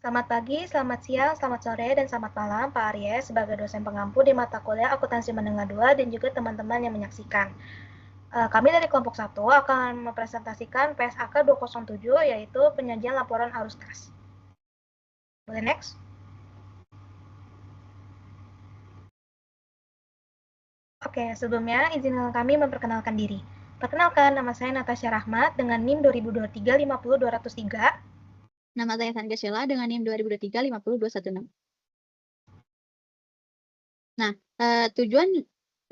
Selamat pagi, selamat siang, selamat sore, dan selamat malam Pak Arya sebagai dosen pengampu di mata kuliah Akuntansi Menengah 2 dan juga teman-teman yang menyaksikan. Kami dari kelompok 1 akan mempresentasikan PSAK 207 yaitu penyajian laporan arus kas. Boleh next? Oke, sebelumnya izinkan kami memperkenalkan diri. Perkenalkan, nama saya Natasha Rahmat dengan NIM 2023-50203. Nama saya Sandra Sheila dengan NIM 2023-50216. Nah, tujuan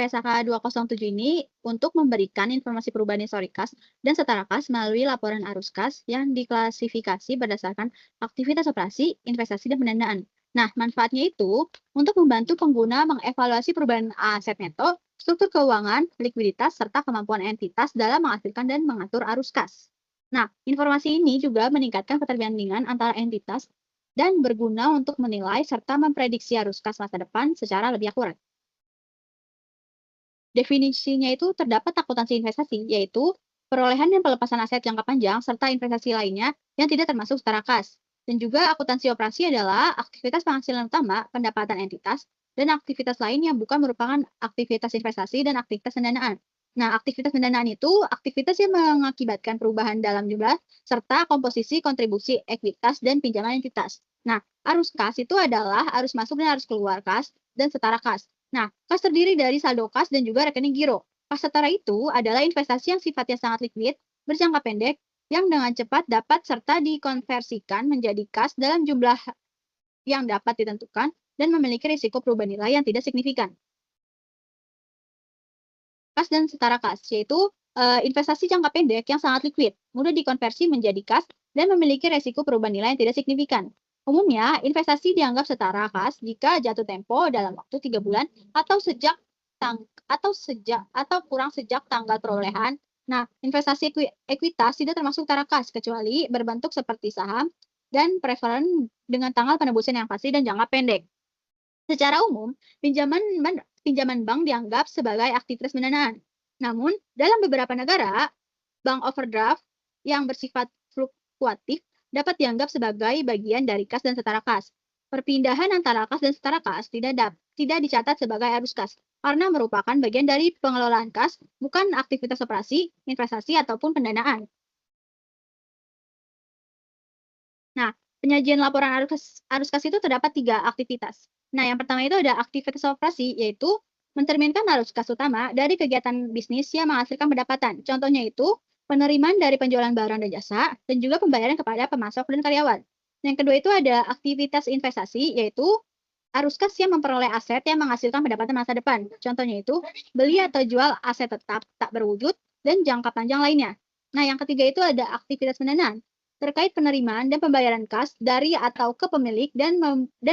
PSAK 207 ini untuk memberikan informasi perubahan histori kas dan setara kas melalui laporan arus kas yang diklasifikasi berdasarkan aktivitas operasi, investasi, dan pendanaan. Nah, manfaatnya itu untuk membantu pengguna mengevaluasi perubahan aset neto, struktur keuangan, likuiditas, serta kemampuan entitas dalam menghasilkan dan mengatur arus kas. Nah, informasi ini juga meningkatkan keterbandingan antara entitas dan berguna untuk menilai serta memprediksi arus kas masa depan secara lebih akurat. Definisinya itu terdapat akuntansi investasi, yaitu perolehan dan pelepasan aset jangka panjang serta investasi lainnya yang tidak termasuk setara kas. Dan juga akuntansi operasi adalah aktivitas penghasilan utama, pendapatan entitas, dan aktivitas lain yang bukan merupakan aktivitas investasi dan aktivitas pendanaan. Nah, aktivitas pendanaan itu aktivitas yang mengakibatkan perubahan dalam jumlah serta komposisi kontribusi ekuitas dan pinjaman entitas. Nah, arus kas itu adalah arus masuk dan arus keluar kas dan setara kas. Nah, kas terdiri dari saldo kas dan juga rekening giro. Kas setara itu adalah investasi yang sifatnya sangat likuid, berjangka pendek, yang dengan cepat dapat serta dikonversikan menjadi kas dalam jumlah yang dapat ditentukan dan memiliki risiko perubahan nilai yang tidak signifikan. Kas dan setara kas, yaitu investasi jangka pendek yang sangat likuid, mudah dikonversi menjadi kas, dan memiliki risiko perubahan nilai yang tidak signifikan. Umumnya, investasi dianggap setara kas jika jatuh tempo dalam waktu 3 bulan atau kurang sejak tanggal perolehan. Nah, investasi ekuitas tidak termasuk setara kas kecuali berbentuk seperti saham dan preferen dengan tanggal penebusan yang pasti dan jangka pendek. Secara umum, pinjaman bank dianggap sebagai aktivitas pendanaan. Namun, dalam beberapa negara, bank overdraft yang bersifat fluktuatif dapat dianggap sebagai bagian dari kas dan setara kas. Perpindahan antara kas dan setara kas tidak dicatat sebagai arus kas karena merupakan bagian dari pengelolaan kas, bukan aktivitas operasi, investasi, ataupun pendanaan. Nah, penyajian laporan arus kas itu terdapat 3 aktivitas. Nah, yang pertama itu ada aktivitas operasi, yaitu mencerminkan arus kas utama dari kegiatan bisnis yang menghasilkan pendapatan. Contohnya itu penerimaan dari penjualan barang dan jasa, dan juga pembayaran kepada pemasok dan karyawan. Yang kedua itu ada aktivitas investasi, yaitu arus kas yang memperoleh aset yang menghasilkan pendapatan masa depan. Contohnya itu beli atau jual aset tetap tak berwujud dan jangka panjang lainnya. Nah, yang ketiga itu ada aktivitas pendanaan terkait penerimaan dan pembayaran kas dari atau ke pemilik dan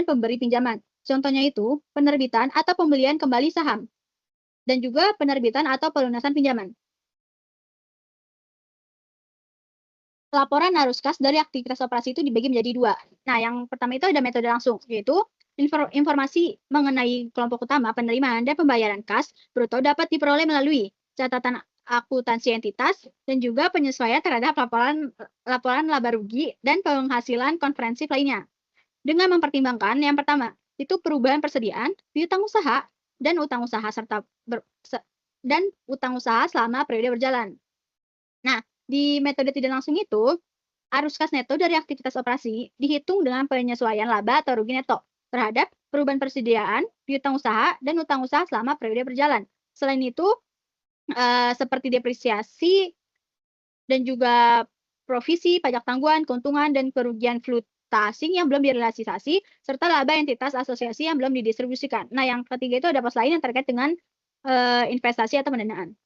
pemberi pinjaman. Contohnya itu penerbitan atau pembelian kembali saham dan juga penerbitan atau pelunasan pinjaman. Laporan arus kas dari aktivitas operasi itu dibagi menjadi 2. Nah, yang pertama itu ada metode langsung, yaitu informasi mengenai kelompok utama penerimaan dan pembayaran kas bruto dapat diperoleh melalui catatan akuntansi entitas dan juga penyesuaian terhadap laporan laba rugi dan penghasilan konferensi lainnya. Dengan mempertimbangkan yang pertama, itu perubahan persediaan, piutang usaha dan utang usaha dan utang usaha selama periode berjalan. Nah, di metode tidak langsung itu, arus kas neto dari aktivitas operasi dihitung dengan penyesuaian laba atau rugi neto terhadap perubahan persediaan, piutang usaha, dan utang usaha selama periode berjalan. Selain itu, seperti depresiasi dan juga provisi, pajak tanggungan, keuntungan, dan kerugian fluktuasi yang belum direalisasi, serta laba entitas asosiasi yang belum didistribusikan. Nah, yang ketiga itu ada pos lain yang terkait dengan investasi atau pendanaan.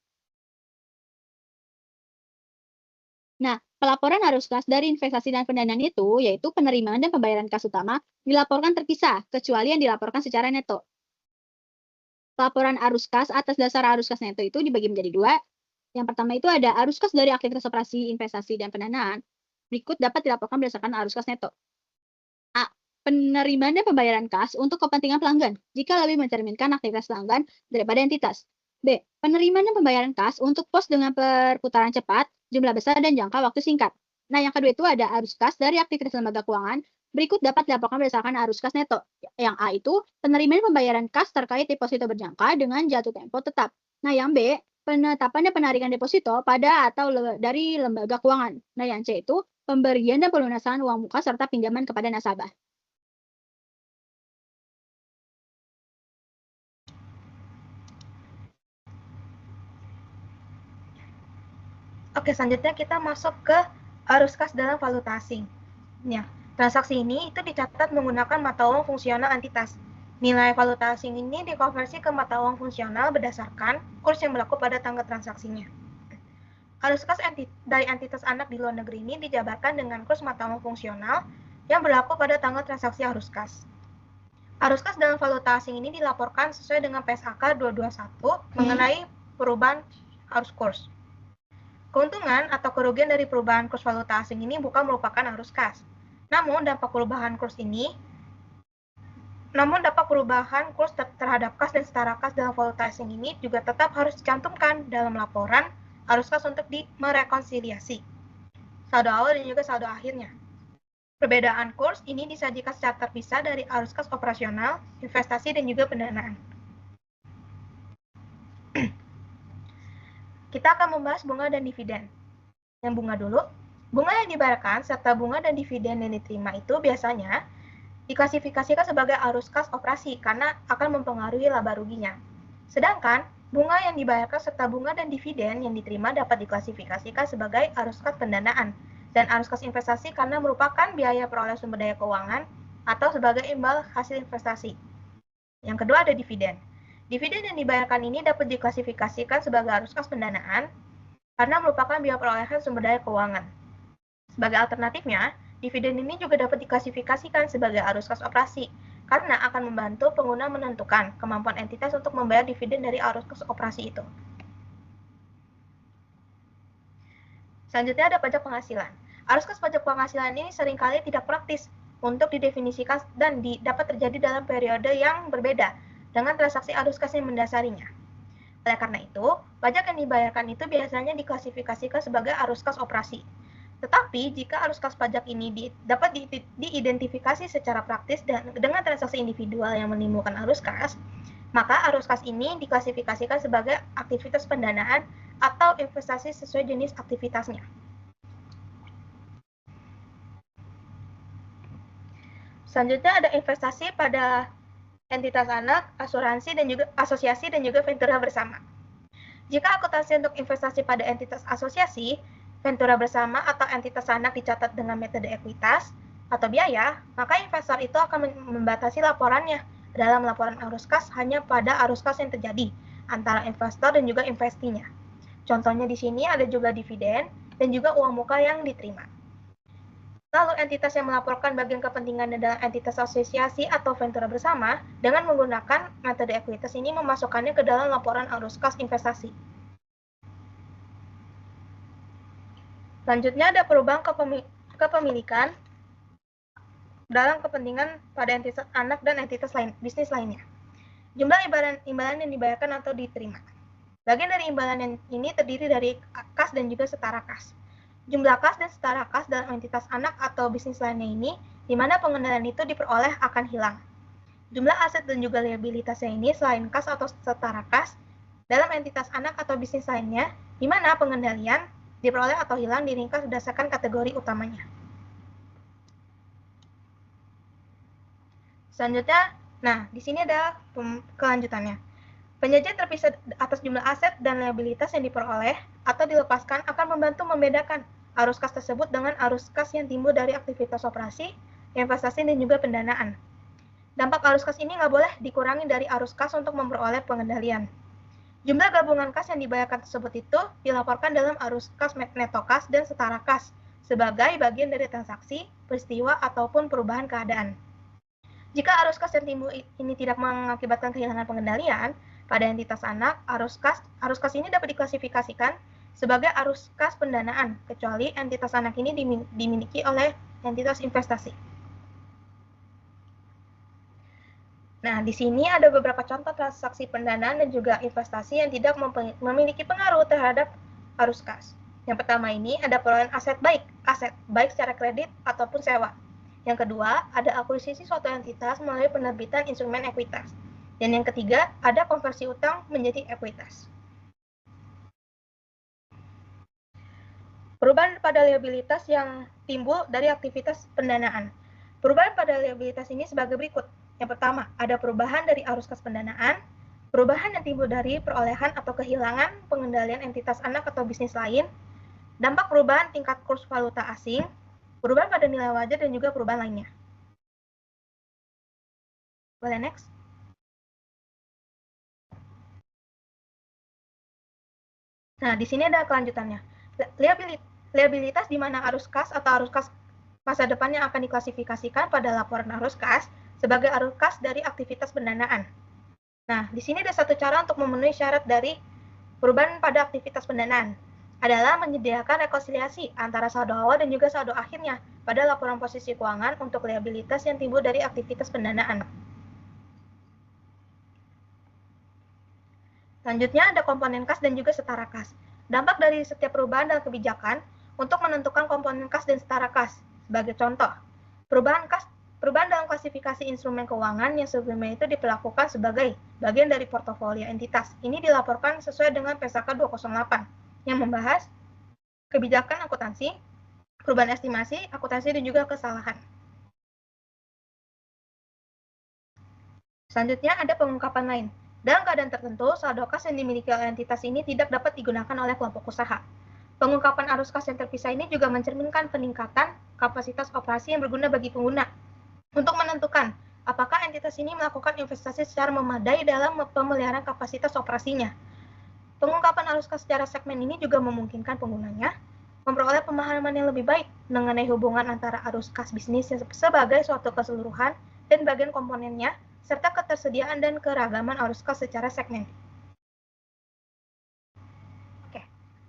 Nah, pelaporan arus kas dari investasi dan pendanaan itu, yaitu penerimaan dan pembayaran kas utama, dilaporkan terpisah, kecuali yang dilaporkan secara neto. Pelaporan arus kas atas dasar arus kas neto itu dibagi menjadi 2. Yang pertama itu ada arus kas dari aktivitas operasi, investasi, dan pendanaan. Berikut dapat dilaporkan berdasarkan arus kas neto. A. Penerimaan dan pembayaran kas untuk kepentingan pelanggan, jika lebih mencerminkan aktivitas pelanggan daripada entitas. B. Penerimaan dan pembayaran kas untuk pos dengan perputaran cepat, jumlah besar, dan jangka waktu singkat. Nah, yang kedua itu ada arus kas dari aktivitas lembaga keuangan Berikut dapat dilaporkan berdasarkan arus kas neto. Yang A itu penerimaan pembayaran kas terkait deposito berjangka dengan jatuh tempo tetap. Nah, yang B, penetapan dan penarikan deposito pada atau dari lembaga keuangan. Nah, yang C itu pemberian dan pelunasan uang muka serta pinjaman kepada nasabah. Oke, selanjutnya kita masuk ke arus kas dalam valuta asing. Ya, transaksi ini itu dicatat menggunakan mata uang fungsional entitas. Nilai valuta asing ini dikonversi ke mata uang fungsional berdasarkan kurs yang berlaku pada tanggal transaksinya. Arus kas dari entitas anak di luar negeri ini dijabarkan dengan kurs mata uang fungsional yang berlaku pada tanggal transaksi arus kas. Arus kas dalam valuta asing ini dilaporkan sesuai dengan PSAK 221 mengenai perubahan arus kurs. Keuntungan atau kerugian dari perubahan kurs valuta asing ini bukan merupakan arus kas. Namun dapat perubahan kurs terhadap kas dan setara kas dalam valuta asing ini juga tetap harus dicantumkan dalam laporan arus kas untuk merekonsiliasi saldo awal dan juga saldo akhirnya. Perbedaan kurs ini disajikan secara terpisah dari arus kas operasional, investasi, dan juga pendanaan. Kita akan membahas bunga dan dividen. Yang bunga dulu. Bunga yang dibayarkan serta bunga dan dividen yang diterima itu biasanya diklasifikasikan sebagai arus kas operasi karena akan mempengaruhi laba ruginya. Sedangkan bunga yang dibayarkan serta bunga dan dividen yang diterima dapat diklasifikasikan sebagai arus kas pendanaan dan arus kas investasi karena merupakan biaya peroleh sumber daya keuangan atau sebagai imbal hasil investasi. Yang kedua ada dividen. Dividen yang dibayarkan ini dapat diklasifikasikan sebagai arus kas pendanaan karena merupakan biaya perolehan sumber daya keuangan. Sebagai alternatifnya, dividen ini juga dapat diklasifikasikan sebagai arus kas operasi karena akan membantu pengguna menentukan kemampuan entitas untuk membayar dividen dari arus kas operasi itu. Selanjutnya ada pajak penghasilan. Arus kas pajak penghasilan ini seringkali tidak praktis untuk didefinisikan dan dapat terjadi dalam periode yang berbeda dengan transaksi arus kas yang mendasarinya. Oleh karena itu, pajak yang dibayarkan itu biasanya diklasifikasikan sebagai arus kas operasi. Tetapi, jika arus kas pajak ini dapat diidentifikasi secara praktis dengan transaksi individual yang menimbulkan arus kas, maka arus kas ini diklasifikasikan sebagai aktivitas pendanaan atau investasi sesuai jenis aktivitasnya. Selanjutnya ada investasi pada entitas anak, asuransi dan juga asosiasi dan juga ventura bersama. Jika akuntansi untuk investasi pada entitas asosiasi, ventura bersama atau entitas anak dicatat dengan metode ekuitas atau biaya, maka investor itu akan membatasi laporannya dalam laporan arus kas hanya pada arus kas yang terjadi antara investor dan juga investinya. Contohnya di sini ada juga dividen dan juga uang muka yang diterima. Lalu entitas yang melaporkan bagian kepentingan adalah entitas asosiasi atau ventura bersama dengan menggunakan metode ekuitas ini memasukkannya ke dalam laporan arus kas investasi. Selanjutnya ada perubahan kepemilikan dalam kepentingan pada entitas anak dan entitas bisnis lainnya. Jumlah imbalan yang dibayarkan atau diterima. Bagian dari imbalan ini terdiri dari kas dan juga setara kas. Jumlah kas dan setara kas dalam entitas anak atau bisnis lainnya ini, di mana pengendalian itu diperoleh akan hilang. Jumlah aset dan juga liabilitasnya ini selain kas atau setara kas, dalam entitas anak atau bisnis lainnya, di mana pengendalian diperoleh atau hilang diringkas berdasarkan kategori utamanya. Selanjutnya, nah di sini ada kelanjutannya. Penyajian terpisah atas jumlah aset dan liabilitas yang diperoleh atau dilepaskan akan membantu membedakan arus kas tersebut dengan arus kas yang timbul dari aktivitas operasi, investasi, dan juga pendanaan. Dampak arus kas ini nggak boleh dikurangi dari arus kas untuk memperoleh pengendalian. Jumlah gabungan kas yang dibayarkan tersebut itu dilaporkan dalam arus kas neto kas dan setara kas sebagai bagian dari transaksi, peristiwa, ataupun perubahan keadaan. Jika arus kas yang timbul ini tidak mengakibatkan kehilangan pengendalian, pada entitas anak, arus kas ini dapat diklasifikasikan sebagai arus kas pendanaan, kecuali entitas anak ini dimiliki oleh entitas investasi. Nah, di sini ada beberapa contoh transaksi pendanaan dan juga investasi yang tidak memiliki pengaruh terhadap arus kas. Yang pertama ini ada perolehan aset baik secara kredit ataupun sewa. Yang kedua, ada akuisisi suatu entitas melalui penerbitan instrumen ekuitas. Dan yang ketiga, ada konversi utang menjadi ekuitas. Perubahan pada liabilitas yang timbul dari aktivitas pendanaan. Perubahan pada liabilitas ini sebagai berikut. Yang pertama, ada perubahan dari arus kas pendanaan, perubahan yang timbul dari perolehan atau kehilangan pengendalian entitas anak atau bisnis lain, dampak perubahan tingkat kurs valuta asing, perubahan pada nilai wajar, dan juga perubahan lainnya. Boleh next? Nah, di sini ada kelanjutannya. Liabilitas di mana arus kas atau arus kas masa depannya akan diklasifikasikan pada laporan arus kas sebagai arus kas dari aktivitas pendanaan. Nah, di sini ada satu cara untuk memenuhi syarat dari perubahan pada aktivitas pendanaan, adalah menyediakan rekonsiliasi antara saldo awal dan juga saldo akhirnya pada laporan posisi keuangan untuk liabilitas yang timbul dari aktivitas pendanaan. Selanjutnya ada komponen kas dan juga setara kas. Dampak dari setiap perubahan dalam kebijakan untuk menentukan komponen kas dan setara kas. Sebagai contoh, perubahan dalam klasifikasi instrumen keuangan yang sebelumnya itu diperlakukan sebagai bagian dari portofolio entitas. Ini dilaporkan sesuai dengan PSAK 208 yang membahas kebijakan akuntansi, perubahan estimasi, akuntansi, dan juga kesalahan. Selanjutnya ada pengungkapan lain. Dalam keadaan tertentu, saldo kas yang dimiliki oleh entitas ini tidak dapat digunakan oleh kelompok usaha. Pengungkapan arus kas yang terpisah ini juga mencerminkan peningkatan kapasitas operasi yang berguna bagi pengguna untuk menentukan apakah entitas ini melakukan investasi secara memadai dalam pemeliharaan kapasitas operasinya. Pengungkapan arus kas secara segmen ini juga memungkinkan penggunanya memperoleh pemahaman yang lebih baik mengenai hubungan antara arus kas bisnis sebagai suatu keseluruhan dan bagian komponennya, serta ketersediaan dan keragaman arus kas secara segmen. Oke,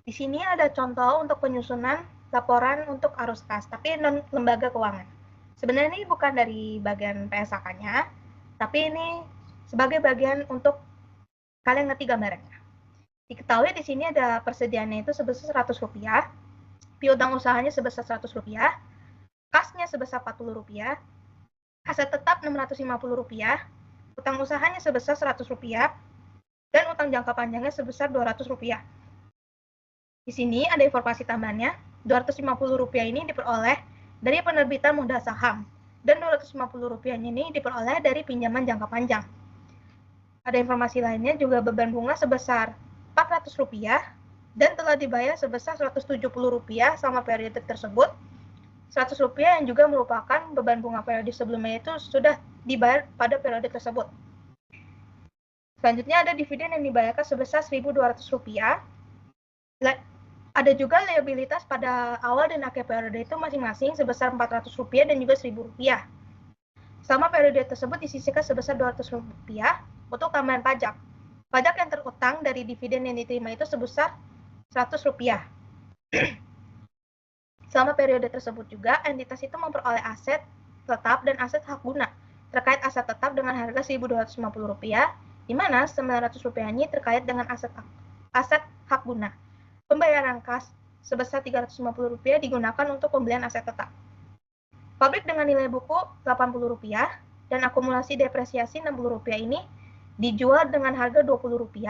di sini ada contoh untuk penyusunan laporan untuk arus kas, tapi non lembaga keuangan. Sebenarnya ini bukan dari bagian PSAK-nya, tapi ini sebagai bagian untuk kalian ngerti gambarannya. Diketahui di sini ada persediaannya itu sebesar Rp100, piutang usahanya sebesar Rp100, kasnya sebesar Rp40, aset tetap Rp650, utang usahanya sebesar Rp100, dan utang jangka panjangnya sebesar Rp200. Di sini ada informasi tambahannya, Rp250 ini diperoleh dari penerbitan modal saham, dan Rp250 ini diperoleh dari pinjaman jangka panjang. Ada informasi lainnya juga beban bunga sebesar Rp400 dan telah dibayar sebesar Rp170 selama periode tersebut. Rp100 yang juga merupakan beban bunga periode sebelumnya itu sudah dibayar pada periode tersebut. Selanjutnya ada dividen yang dibayarkan sebesar Rp1.200. Ada juga liabilitas pada awal dan akhir periode itu masing-masing sebesar Rp400 dan juga Rp1.000. Selama periode tersebut disisihkan sebesar Rp200 untuk tambahan pajak. Pajak yang terutang dari dividen yang diterima itu sebesar Rp100. Selama periode tersebut juga, entitas itu memperoleh aset tetap dan aset hak guna. Terkait aset tetap dengan harga Rp1.250, di mana Rp900 ini terkait dengan aset hak guna. Pembayaran kas sebesar Rp350 digunakan untuk pembelian aset tetap. Pabrik dengan nilai buku Rp80 dan akumulasi depresiasi Rp60 ini dijual dengan harga Rp20.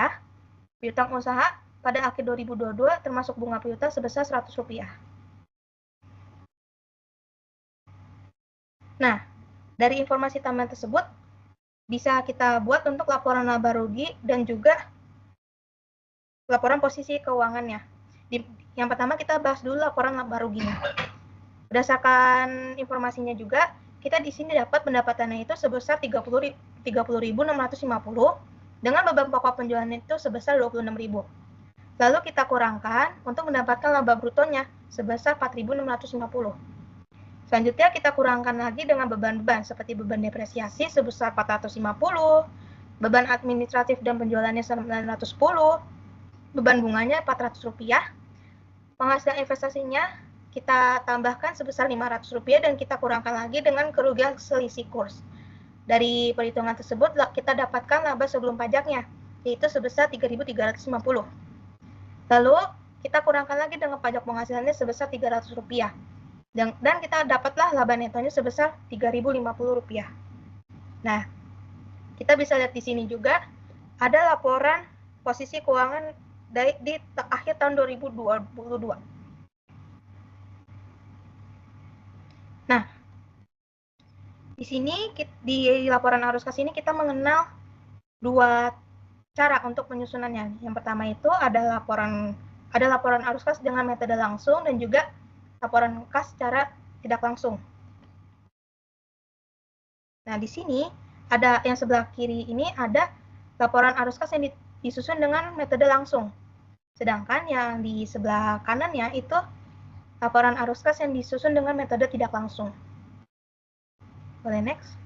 Piutang usaha pada akhir 2022 termasuk bunga piutang sebesar Rp100. Nah, dari informasi tambahan tersebut bisa kita buat untuk laporan laba rugi dan juga laporan posisi keuangannya. Yang pertama kita bahas dulu laporan laba ruginya. Berdasarkan informasinya juga, kita di sini dapat pendapatannya itu sebesar 30.650 dengan beban pokok penjualan itu sebesar 26.000. Lalu kita kurangkan untuk mendapatkan laba brutonya sebesar 4.650. Selanjutnya kita kurangkan lagi dengan beban-beban seperti beban depresiasi sebesar 450, beban administratif dan penjualannya 910, beban bunganya Rp400, penghasilan investasinya kita tambahkan sebesar Rp500 dan kita kurangkan lagi dengan kerugian selisih kurs. Dari perhitungan tersebut kita dapatkan laba sebelum pajaknya, yaitu sebesar Rp3.350. Lalu kita kurangkan lagi dengan pajak penghasilannya sebesar Rp300. Dan kita dapatlah laba netonya sebesar Rp3.050. Nah, kita bisa lihat di sini juga ada laporan posisi keuangan di akhir tahun 2022. Nah, di sini di laporan arus kas ini kita mengenal dua cara untuk penyusunannya. Yang pertama itu ada laporan arus kas dengan metode langsung dan juga laporan kas secara tidak langsung. Nah, di sini ada yang sebelah kiri ini ada laporan arus kas yang disusun dengan metode langsung. Sedangkan yang di sebelah kanannya itu laporan arus kas yang disusun dengan metode tidak langsung. Boleh next?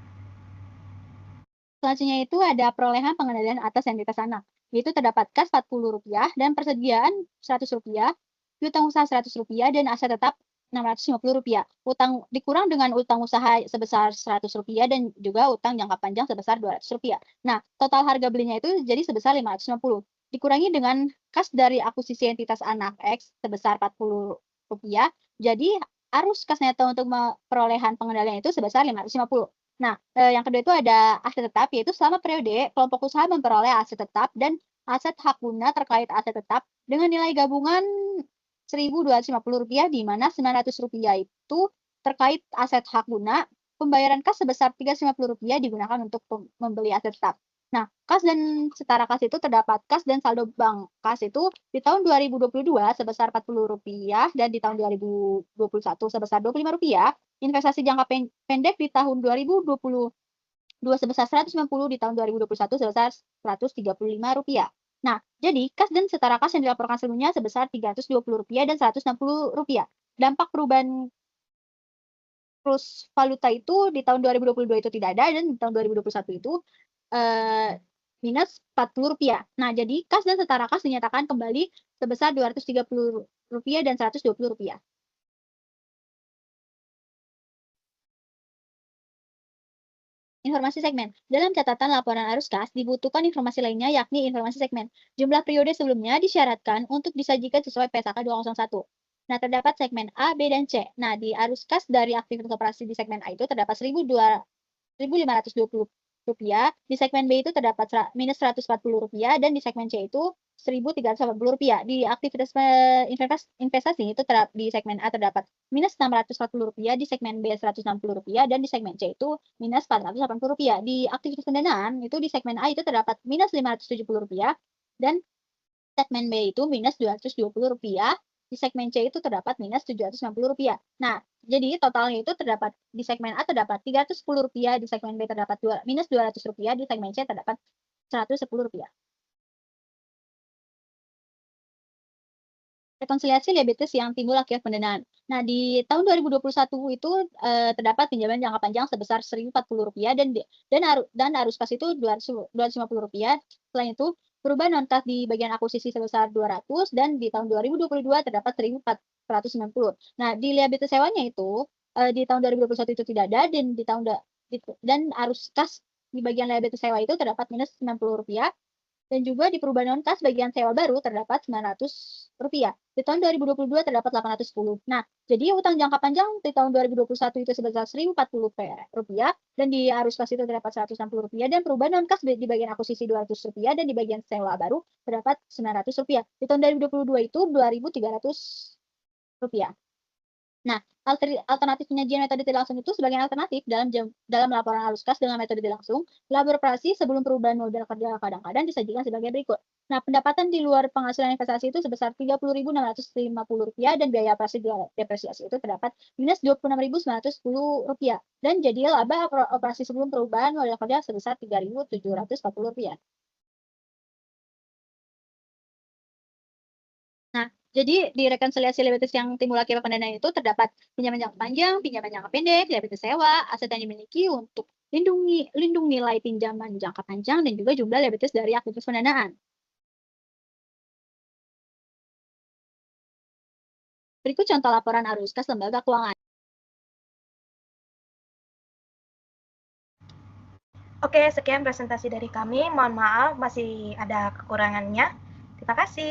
Selanjutnya itu ada perolehan pengendalian atas entitas anak, yaitu terdapat kas Rp40 dan persediaan Rp100, piutang usaha Rp100 dan aset tetap Rp650. Utang dikurang dengan utang usaha sebesar Rp100 dan juga utang jangka panjang sebesar Rp200. Nah, total harga belinya itu jadi sebesar Rp550. Dikurangi dengan kas dari akuisisi entitas anak X sebesar Rp40. Jadi arus kas neto untuk perolehan pengendalian itu sebesar Rp550. Nah, yang kedua itu ada aset tetap, yaitu selama periode kelompok usaha memperoleh aset tetap dan aset hak guna terkait aset tetap dengan nilai gabungan Rp1.250, di mana Rp900 itu terkait aset hak guna, pembayaran kas sebesar Rp350 digunakan untuk membeli aset tetap. Nah, kas dan setara kas itu terdapat kas dan saldo bank kas itu di tahun 2022 sebesar Rp40 dan di tahun 2021 sebesar Rp25. Investasi jangka pendek di tahun 2022 sebesar 190, di tahun 2021 sebesar Rp135. Nah, jadi kas dan setara kas yang dilaporkan sebelumnya sebesar Rp320 dan Rp160. Dampak perubahan kurs valuta itu di tahun 2022 itu tidak ada, dan di tahun 2021 itu minus Rp40. Nah, jadi kas dan setara kas dinyatakan kembali sebesar Rp230 dan Rp120. Informasi segmen. Dalam catatan laporan arus kas, dibutuhkan informasi lainnya, yakni informasi segmen. Jumlah periode sebelumnya disyaratkan untuk disajikan sesuai PSAK 201. Nah, terdapat segmen A, B, dan C. Nah, di arus kas dari aktivitas operasi di segmen A itu terdapat Rp1.520. Di segmen B itu terdapat minus Rp140, dan di segmen C itu Rp1.380. Di aktivitas investasi itu di segmen A terdapat minus Rp640, di segmen B Rp160, dan di segmen C itu minus Rp480. Di aktivitas pendanaan itu di segmen A itu terdapat minus Rp570, dan segmen B itu minus Rp220. Di segmen C itu terdapat minus Rp790. Nah, jadi totalnya itu terdapat di segmen A terdapat Rp310, di segmen B terdapat minus Rp200, di segmen C terdapat Rp110. Rekonsiliasi liabilitas yang timbul akibat pendanaan. Nah, di tahun 2021 itu terdapat pinjaman jangka panjang sebesar Rp1.040 dan arus kas itu Rp250. Selain itu, perubahan non kas di bagian akuisisi sebesar 200, dan di tahun 2022 terdapat Rp1.490. Nah, di liabilitas sewanya itu di tahun 2021 itu tidak ada, dan arus kas di bagian liabilitas sewa itu terdapat minus Rp90. Dan juga di perubahan non kas bagian sewa baru terdapat Rp900. Di tahun 2022 terdapat Rp810. Nah, jadi utang jangka panjang di tahun 2021 itu sebesar Rp1.040, dan di arus kas itu terdapat Rp160, dan perubahan non kas di bagian akuisisi Rp200, dan di bagian sewa baru terdapat Rp900. Di tahun 2022 itu Rp2.300. Nah, alternatif penyajian metode tidak langsung itu sebagai alternatif dalam laporan arus kas dengan metode tidak langsung, laba operasi sebelum perubahan modal kerja kadang-kadang disajikan sebagai berikut. Nah, pendapatan di luar penghasilan investasi itu sebesar Rp30.650, dan biaya operasi depresiasi itu terdapat minus Rp26.910, dan jadi laba operasi sebelum perubahan modal kerja sebesar Rp3.740. Nah, jadi di rekonsiliasi liabilitas yang timbul akibat pendanaan itu terdapat pinjaman jangka panjang, pinjaman jangka pendek, liabilitas sewa, aset yang dimiliki untuk lindung nilai pinjaman jangka panjang, dan juga jumlah liabilitas dari aktivitas pendanaan. Berikut contoh laporan arus kas lembaga keuangan. Oke, sekian presentasi dari kami. Mohon maaf masih ada kekurangannya. Terima kasih.